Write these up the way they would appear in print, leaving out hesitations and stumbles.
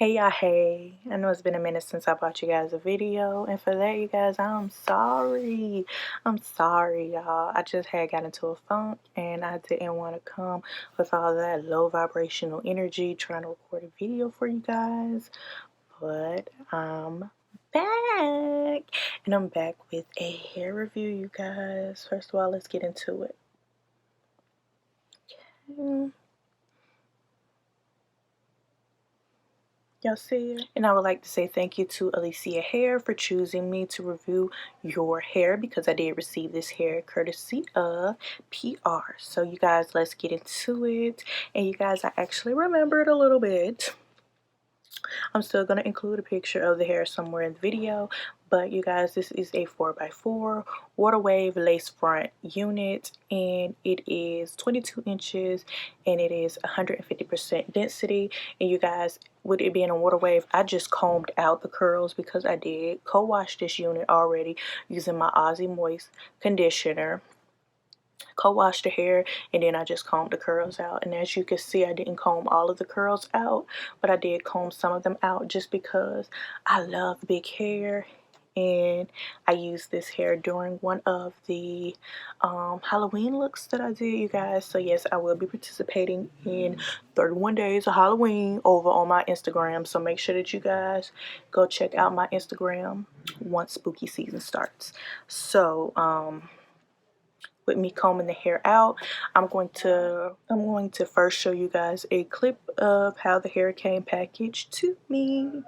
Hey y'all, hey. I know it's been a minute since I brought you guys a video, and for that, you guys, I'm sorry. I'm sorry, y'all. I just had got into a funk, and I didn't want to come with all that low vibrational energy trying to record a video for you guys, but I'm back, and I'm back with a hair review, you guys. First of all, let's get into it. Okay. Y'all see it? And I would like to say thank you to Alecia Hair for choosing me to review your hair, because I did receive this hair courtesy of PR. So you guys, let's get into it. And you guys, I actually remembered a little bit. I'm still going to include a picture of the hair somewhere in the video, but you guys, this is a 4x4 water wave lace front unit, and it is 22 inches and it is 150% density. And you guys, with it being a water wave, I just combed out the curls because I did co-wash this unit already using my Aussie Moist conditioner. Co-wash the hair, and then I just combed the curls out. And as you can see, I didn't comb all of the curls out, but I did comb some of them out just because I love big hair, and I used this hair during one of the Halloween looks that I did, you guys. So yes, I will be participating in 31 days of Halloween over on my Instagram, so make sure that you guys go check out my Instagram once spooky season starts. So with me combing the hair out, I'm going to first show you guys a clip of how the hair came packaged to me.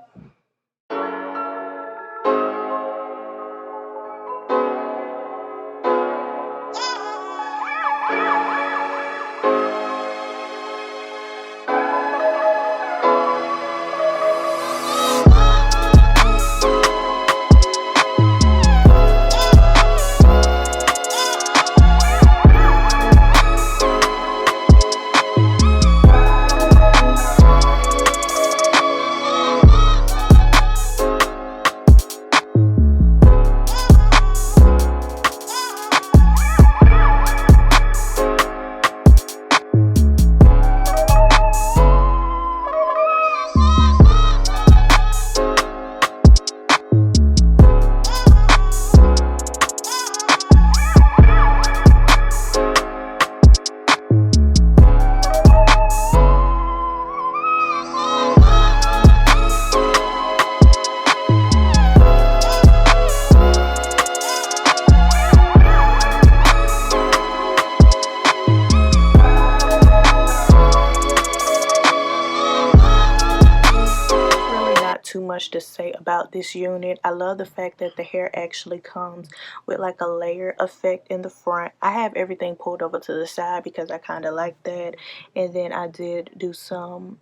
Too much to say about this unit. I love the fact that the hair actually comes with like a layer effect in the front. I have everything pulled over to the side because I kind of like that, and then I did do some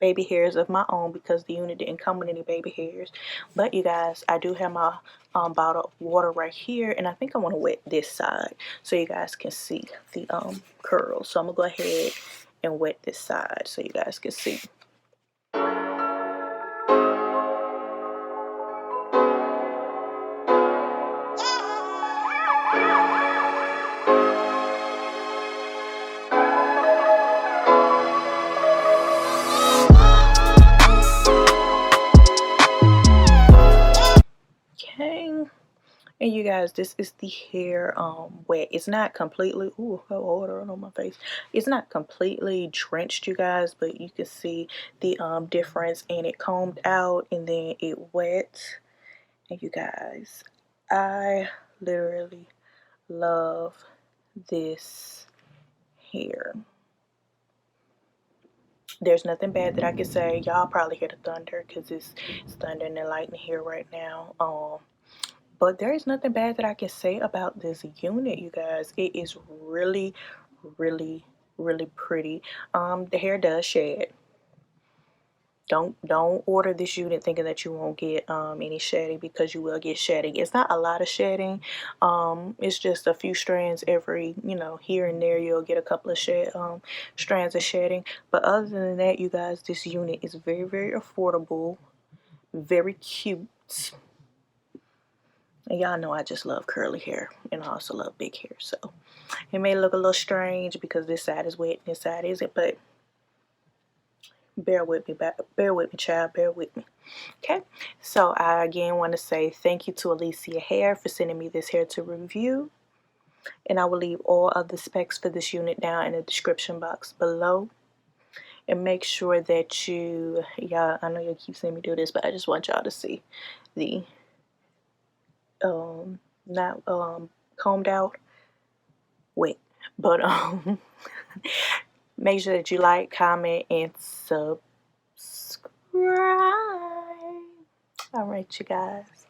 baby hairs of my own because the unit didn't come with any baby hairs. But you guys, I do have my bottle of water right here, and I think I want to wet this side so you guys can see the curls. So I'm gonna go ahead and wet this side so you guys can see. And you guys, this is the hair wet. It's not completely, ooh, water on my face. It's not completely drenched, you guys, but you can see the difference. And it combed out and then it wet. And you guys, I literally love this hair. There's nothing bad that I can say. Y'all probably hear the thunder because it's thunder and lightning here right now. But there is nothing bad that I can say about this unit, you guys. It is really, really, really pretty. The hair does shed. Don't order this unit thinking that you won't get any shedding, because you will get shedding. It's not a lot of shedding. It's just a few strands every, here and there. You'll get a couple of strands of shedding. But other than that, you guys, this unit is very, very affordable, very cute. And y'all know I just love curly hair, and I also love big hair. So it may look a little strange because this side is wet and this side isn't, but Bear with me, child. Bear with me. Okay, so I again want to say thank you to Alecia Hair for sending me this hair to review. And I will leave all other specs for this unit down in the description box below. And make sure that y'all, I know you keep seeing me do this, but I just want y'all to see the not combed out wet, but make sure that you like, comment, and subscribe. All right, you guys.